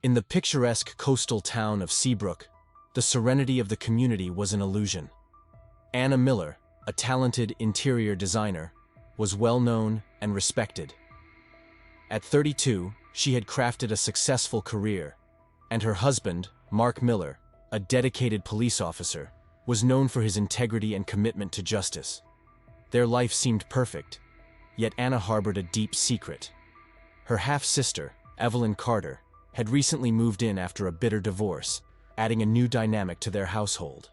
In the picturesque coastal town of Seabrook, the serenity of the community was an illusion. Anna Miller, a talented interior designer, was well known and respected. At 32, she had crafted a successful career, and her husband, Mark Miller, a dedicated police officer, was known for his integrity and commitment to justice. Their life seemed perfect, yet Anna harbored a deep secret. Her half-sister, Evelyn Carter, had recently moved in after a bitter divorce, adding a new dynamic to their household.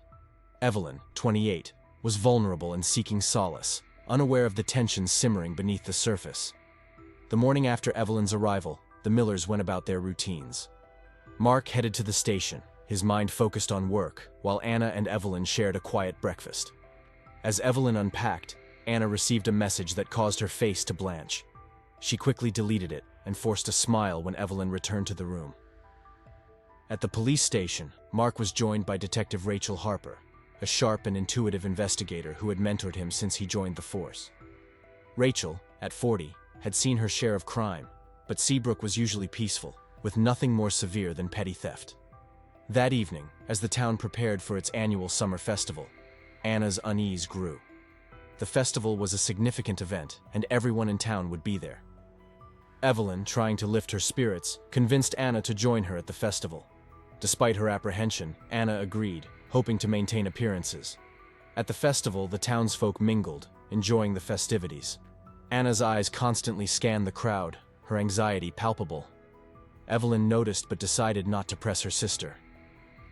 Evelyn, 28, was vulnerable and seeking solace, unaware of the tension simmering beneath the surface. The morning after Evelyn's arrival, the Millers went about their routines. Mark headed to the station, his mind focused on work, while Anna and Evelyn shared a quiet breakfast. As Evelyn unpacked, Anna received a message that caused her face to blanch. She quickly deleted it and forced a smile when Evelyn returned to the room. At the police station, Mark was joined by Detective Rachel Harper, a sharp and intuitive investigator who had mentored him since he joined the force. Rachel, at 40, had seen her share of crime, but Seabrook was usually peaceful, with nothing more severe than petty theft. That evening, as the town prepared for its annual summer festival, Anna's unease grew. The festival was a significant event, and everyone in town would be there. Evelyn, trying to lift her spirits, convinced Anna to join her at the festival. Despite her apprehension, Anna agreed, hoping to maintain appearances. At the festival, the townsfolk mingled, enjoying the festivities. Anna's eyes constantly scanned the crowd, her anxiety palpable. Evelyn noticed but decided not to press her sister.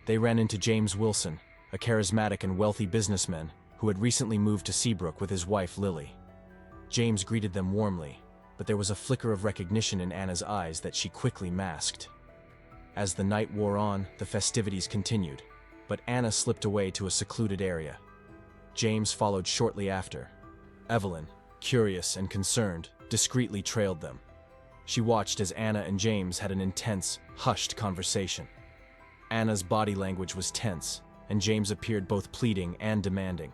They ran into James Wilson, a charismatic and wealthy businessman who had recently moved to Seabrook with his wife Lily. James greeted them warmly, but there was a flicker of recognition in Anna's eyes that she quickly masked. As the night wore on, the festivities continued, but Anna slipped away to a secluded area. James followed shortly after. Evelyn, curious and concerned, discreetly trailed them. She watched as Anna and James had an intense, hushed conversation. Anna's body language was tense, and James appeared both pleading and demanding.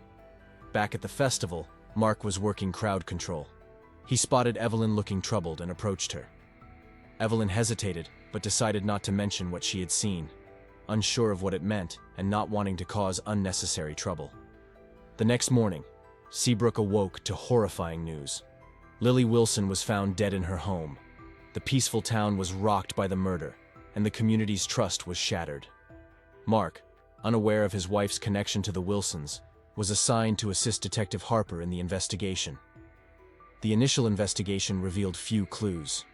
Back at the festival, Mark was working crowd control. He spotted Evelyn looking troubled and approached her. Evelyn hesitated, but decided not to mention what she had seen, unsure of what it meant and not wanting to cause unnecessary trouble. The next morning, Seabrook awoke to horrifying news. Lily Wilson was found dead in her home. The peaceful town was rocked by the murder, and the community's trust was shattered. Mark, unaware of his wife's connection to the Wilsons, was assigned to assist Detective Harper in the investigation. The initial investigation revealed few clues.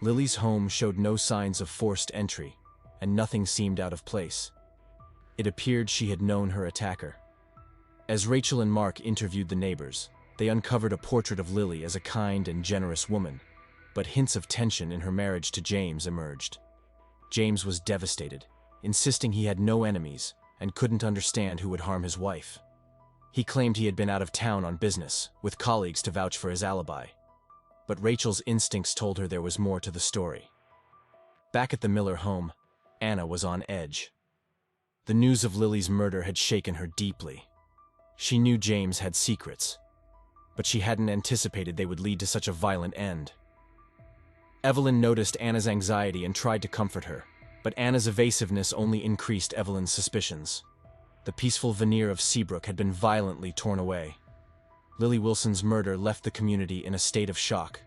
Lily's home showed no signs of forced entry, and nothing seemed out of place. It appeared she had known her attacker. As Rachel and Mark interviewed the neighbors, they uncovered a portrait of Lily as a kind and generous woman, but hints of tension in her marriage to James emerged. James was devastated, insisting he had no enemies and couldn't understand who would harm his wife. He claimed he had been out of town on business, with colleagues to vouch for his alibi. But Rachel's instincts told her there was more to the story. Back at the Miller home, Anna was on edge. The news of Lily's murder had shaken her deeply. She knew James had secrets, but she hadn't anticipated they would lead to such a violent end. Evelyn noticed Anna's anxiety and tried to comfort her, but Anna's evasiveness only increased Evelyn's suspicions. The peaceful veneer of Seabrook had been violently torn away. Lily Wilson's murder left the community in a state of shock.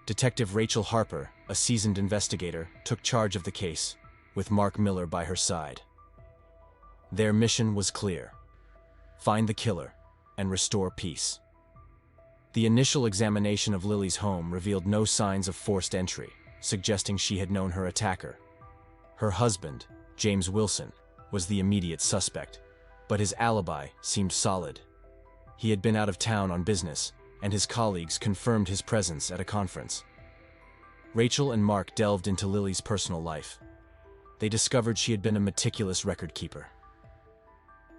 Detective Rachel Harper, a seasoned investigator, took charge of the case, with Mark Miller by her side. Their mission was clear: find the killer and restore peace. The initial examination of Lily's home revealed no signs of forced entry, suggesting she had known her attacker. Her husband, James Wilson, was the immediate suspect, but his alibi seemed solid. He had been out of town on business, and his colleagues confirmed his presence at a conference. Rachel and Mark delved into Lily's personal life. They discovered she had been a meticulous record keeper.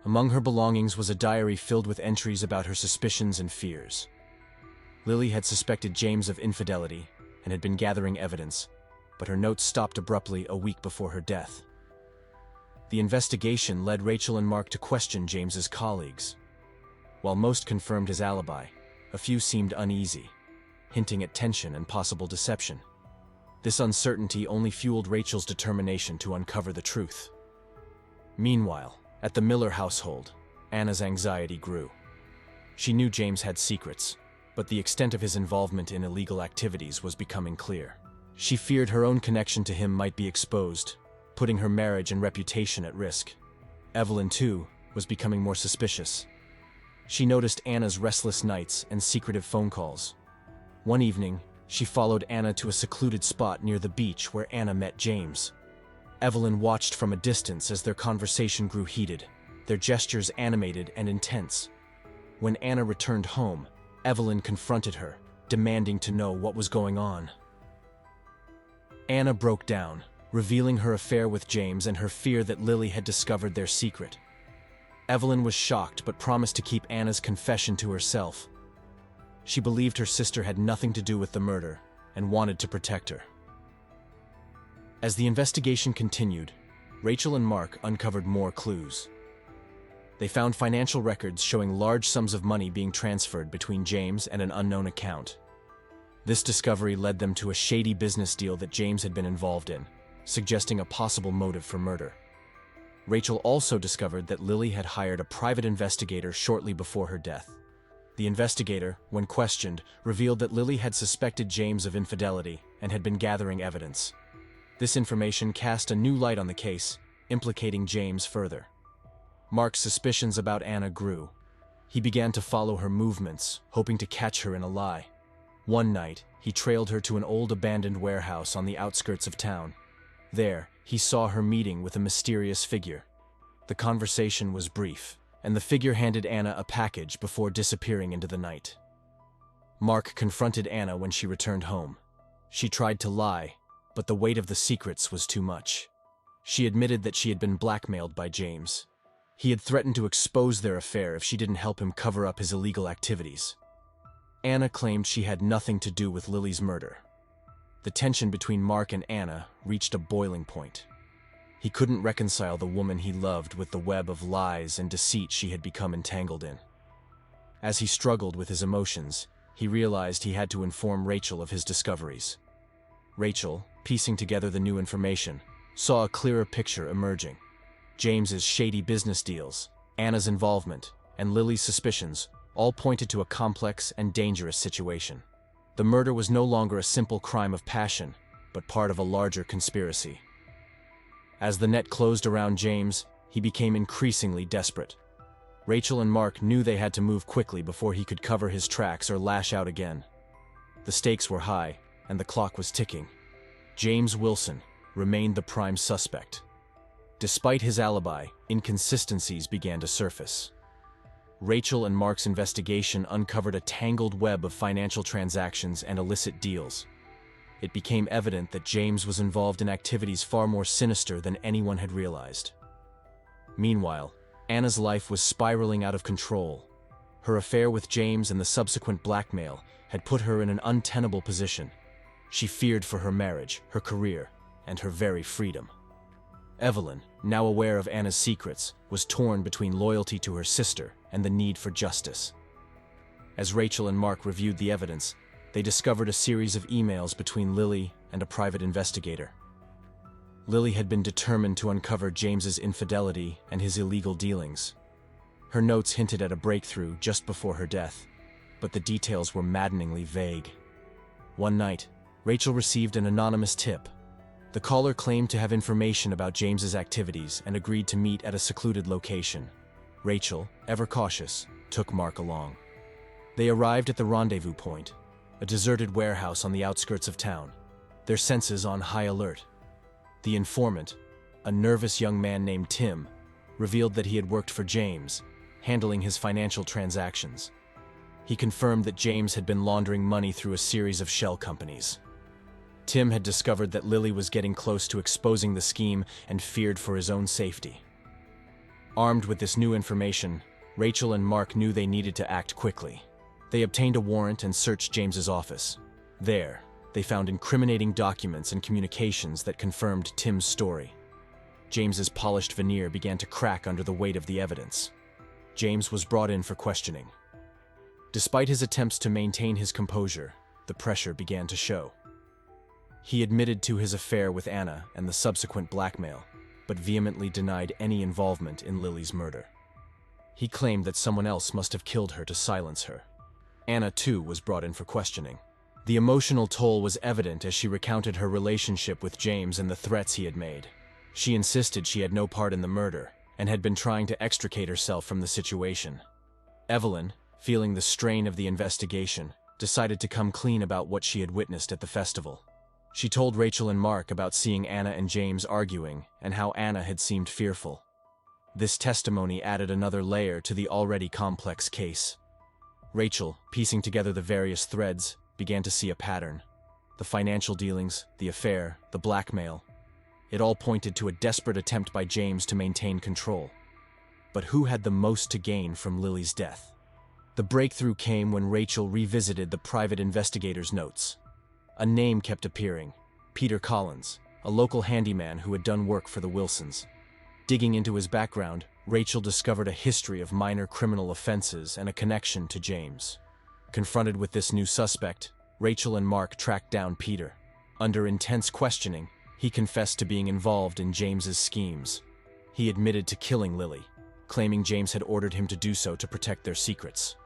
Among her belongings was a diary filled with entries about her suspicions and fears. Lily had suspected James of infidelity and had been gathering evidence, but her notes stopped abruptly a week before her death. The investigation led Rachel and Mark to question James's colleagues. While most confirmed his alibi, a few seemed uneasy, hinting at tension and possible deception. This uncertainty only fueled Rachel's determination to uncover the truth. Meanwhile, at the Miller household, Anna's anxiety grew. She knew James had secrets, but the extent of his involvement in illegal activities was becoming clear. She feared her own connection to him might be exposed, putting her marriage and reputation at risk. Evelyn, too, was becoming more suspicious. She noticed Anna's restless nights and secretive phone calls. One evening, she followed Anna to a secluded spot near the beach where Anna met James. Evelyn watched from a distance as their conversation grew heated, their gestures animated and intense. When Anna returned home, Evelyn confronted her, demanding to know what was going on. Anna broke down, revealing her affair with James and her fear that Lily had discovered their secret. Evelyn was shocked but promised to keep Anna's confession to herself. She believed her sister had nothing to do with the murder and wanted to protect her. As the investigation continued, Rachel and Mark uncovered more clues. They found financial records showing large sums of money being transferred between James and an unknown account. This discovery led them to a shady business deal that James had been involved in, suggesting a possible motive for murder. Rachel also discovered that Lily had hired a private investigator shortly before her death. The investigator, when questioned, revealed that Lily had suspected James of infidelity and had been gathering evidence. This information cast a new light on the case, implicating James further. Mark's suspicions about Anna grew. He began to follow her movements, hoping to catch her in a lie. One night, he trailed her to an old abandoned warehouse on the outskirts of town. There, he saw her meeting with a mysterious figure. The conversation was brief, and the figure handed Anna a package before disappearing into the night. Mark confronted Anna when she returned home. She tried to lie, but the weight of the secrets was too much. She admitted that she had been blackmailed by James. He had threatened to expose their affair if she didn't help him cover up his illegal activities. Anna claimed she had nothing to do with Lily's murder. The tension between Mark and Anna reached a boiling point. He couldn't reconcile the woman he loved with the web of lies and deceit she had become entangled in. As he struggled with his emotions, he realized he had to inform Rachel of his discoveries. Rachel, piecing together the new information, saw a clearer picture emerging. James's shady business deals, Anna's involvement, and Lily's suspicions all pointed to a complex and dangerous situation. The murder was no longer a simple crime of passion, but part of a larger conspiracy. As the net closed around James, he became increasingly desperate. Rachel and Mark knew they had to move quickly before he could cover his tracks or lash out again. The stakes were high, and the clock was ticking. James Wilson remained the prime suspect. Despite his alibi, inconsistencies began to surface. Rachel and Mark's investigation uncovered a tangled web of financial transactions and illicit deals. It became evident that James was involved in activities far more sinister than anyone had realized. Meanwhile, Anna's life was spiraling out of control. Her affair with James and the subsequent blackmail had put her in an untenable position. She feared for her marriage, her career, and her very freedom. Evelyn, now aware of Anna's secrets, was torn between loyalty to her sister and the need for justice. As Rachel and Mark reviewed the evidence, they discovered a series of emails between Lily and a private investigator. Lily had been determined to uncover James's infidelity and his illegal dealings. Her notes hinted at a breakthrough just before her death, but the details were maddeningly vague. One night, Rachel received an anonymous tip. The caller claimed to have information about James's activities and agreed to meet at a secluded location. Rachel, ever cautious, took Mark along. They arrived at the rendezvous point, a deserted warehouse on the outskirts of town, their senses on high alert. The informant, a nervous young man named Tim, revealed that he had worked for James, handling his financial transactions. He confirmed that James had been laundering money through a series of shell companies. Tim had discovered that Lily was getting close to exposing the scheme and feared for his own safety. Armed with this new information, Rachel and Mark knew they needed to act quickly. They obtained a warrant and searched James's office. There, they found incriminating documents and communications that confirmed Tim's story. James's polished veneer began to crack under the weight of the evidence. James was brought in for questioning. Despite his attempts to maintain his composure, the pressure began to show. He admitted to his affair with Anna and the subsequent blackmail, but vehemently denied any involvement in Lily's murder. He claimed that someone else must have killed her to silence her. Anna, too, was brought in for questioning. The emotional toll was evident as she recounted her relationship with James and the threats he had made. She insisted she had no part in the murder and had been trying to extricate herself from the situation. Evelyn, feeling the strain of the investigation, decided to come clean about what she had witnessed at the festival. She told Rachel and Mark about seeing Anna and James arguing and how Anna had seemed fearful. This testimony added another layer to the already complex case. Rachel, piecing together the various threads, began to see a pattern. The financial dealings, the affair, the blackmail. It all pointed to a desperate attempt by James to maintain control. But who had the most to gain from Lily's death? The breakthrough came when Rachel revisited the private investigator's notes. A name kept appearing: Peter Collins, a local handyman who had done work for the Wilsons. Digging into his background, Rachel discovered a history of minor criminal offenses and a connection to James. Confronted with this new suspect, Rachel and Mark tracked down Peter. Under intense questioning, he confessed to being involved in James's schemes. He admitted to killing Lily, claiming James had ordered him to do so to protect their secrets.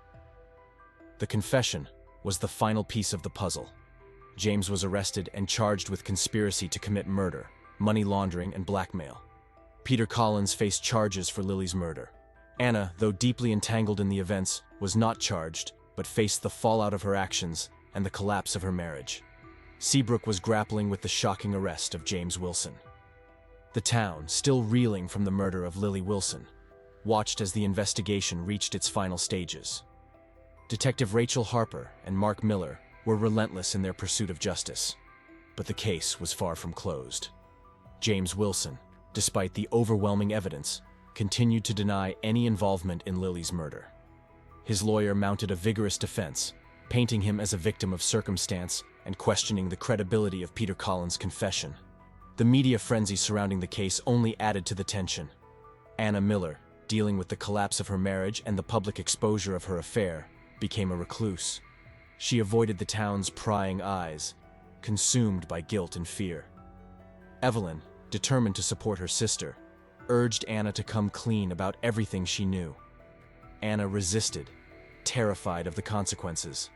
The confession was the final piece of the puzzle. James was arrested and charged with conspiracy to commit murder, money laundering, and blackmail. Peter Collins faced charges for Lily's murder. Anna, though deeply entangled in the events, was not charged, but faced the fallout of her actions and the collapse of her marriage. Seabrook was grappling with the shocking arrest of James Wilson. The town, still reeling from the murder of Lily Wilson, watched as the investigation reached its final stages. Detective Rachel Harper and Mark Miller were relentless in their pursuit of justice. But the case was far from closed. James Wilson, despite the overwhelming evidence, continued to deny any involvement in Lily's murder. His lawyer mounted a vigorous defense, painting him as a victim of circumstance and questioning the credibility of Peter Collins' confession. The media frenzy surrounding the case only added to the tension. Anna Miller, dealing with the collapse of her marriage and the public exposure of her affair, became a recluse. She avoided the town's prying eyes, consumed by guilt and fear. Evelyn, determined to support her sister, urged Anna to come clean about everything she knew. Anna resisted, terrified of the consequences.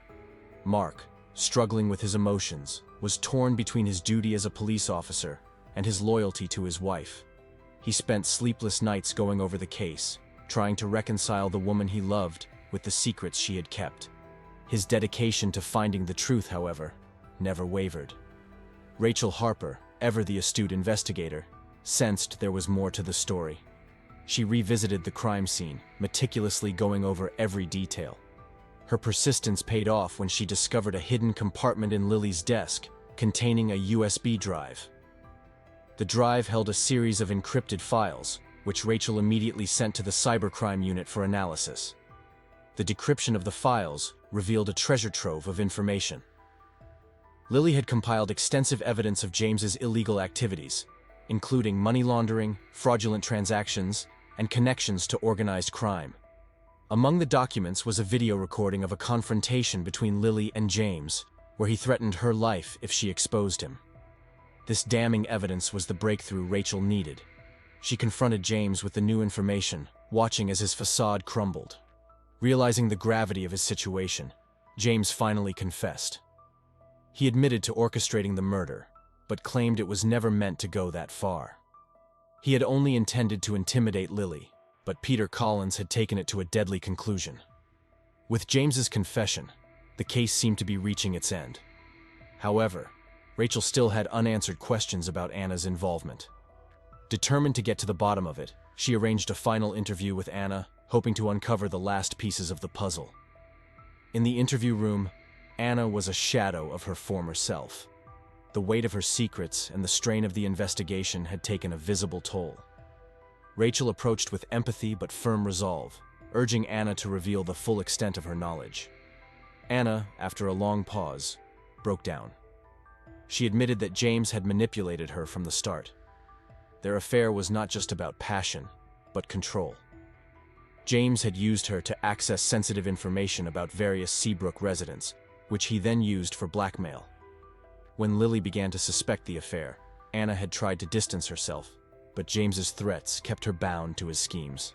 Mark, struggling with his emotions, was torn between his duty as a police officer and his loyalty to his wife. He spent sleepless nights going over the case, trying to reconcile the woman he loved with the secrets she had kept. His dedication to finding the truth, however, never wavered. Rachel Harper, ever the astute investigator, sensed there was more to the story. She revisited the crime scene, meticulously going over every detail. Her persistence paid off when she discovered a hidden compartment in Lily's desk containing a USB drive. The drive held a series of encrypted files, which Rachel immediately sent to the cybercrime unit for analysis. The decryption of the files revealed a treasure trove of information. Lily had compiled extensive evidence of James's illegal activities, including money laundering, fraudulent transactions, and connections to organized crime. Among the documents was a video recording of a confrontation between Lily and James, where he threatened her life if she exposed him. This damning evidence was the breakthrough Rachel needed. She confronted James with the new information, watching as his facade crumbled. Realizing the gravity of his situation, James finally confessed. He admitted to orchestrating the murder, but claimed it was never meant to go that far. He had only intended to intimidate Lily, but Peter Collins had taken it to a deadly conclusion. With James's confession, the case seemed to be reaching its end. However, Rachel still had unanswered questions about Anna's involvement. Determined to get to the bottom of it, she arranged a final interview with Anna, hoping to uncover the last pieces of the puzzle. In the interview room, Anna was a shadow of her former self. The weight of her secrets and the strain of the investigation had taken a visible toll. Rachel approached with empathy but firm resolve, urging Anna to reveal the full extent of her knowledge. Anna, after a long pause, broke down. She admitted that James had manipulated her from the start. Their affair was not just about passion, but control. James had used her to access sensitive information about various Seabrook residents, which he then used for blackmail. When Lily began to suspect the affair, Anna had tried to distance herself, but James's threats kept her bound to his schemes.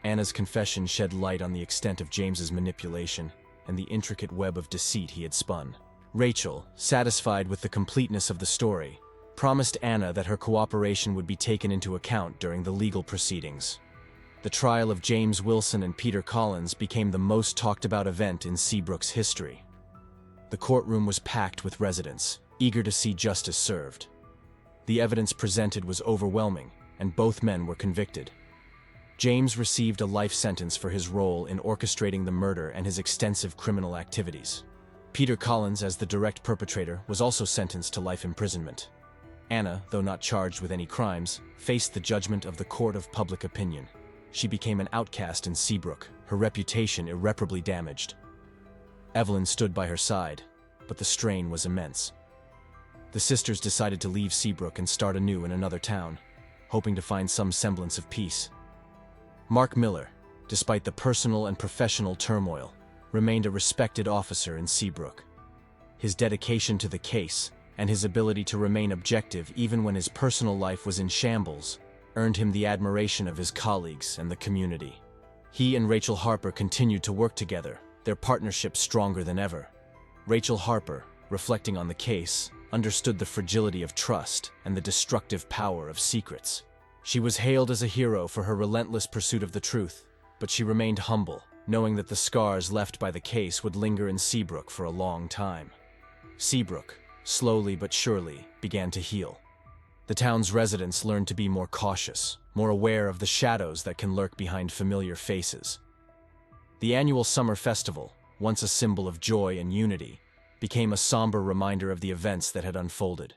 Anna's confession shed light on the extent of James's manipulation and the intricate web of deceit he had spun. Rachel, satisfied with the completeness of the story, promised Anna that her cooperation would be taken into account during the legal proceedings. The trial of James Wilson and Peter Collins became the most talked about event in Seabrook's history. The courtroom was packed with residents, eager to see justice served. The evidence presented was overwhelming, and both men were convicted. James received a life sentence for his role in orchestrating the murder and his extensive criminal activities. Peter Collins, as the direct perpetrator, was also sentenced to life imprisonment. Anna, though not charged with any crimes, faced the judgment of the court of public opinion. She became an outcast in Seabrook, her reputation irreparably damaged. Evelyn stood by her side, but the strain was immense. The sisters decided to leave Seabrook and start anew in another town, hoping to find some semblance of peace. Mark Miller, despite the personal and professional turmoil, remained a respected officer in Seabrook. His dedication to the case and his ability to remain objective even when his personal life was in shambles earned him the admiration of his colleagues and the community. He and Rachel Harper continued to work together, their partnership stronger than ever. Rachel Harper, reflecting on the case, understood the fragility of trust and the destructive power of secrets. She was hailed as a hero for her relentless pursuit of the truth, but she remained humble, knowing that the scars left by the case would linger in Seabrook for a long time. Seabrook, slowly but surely, began to heal. The town's residents learned to be more cautious, more aware of the shadows that can lurk behind familiar faces. The annual summer festival, once a symbol of joy and unity, became a somber reminder of the events that had unfolded.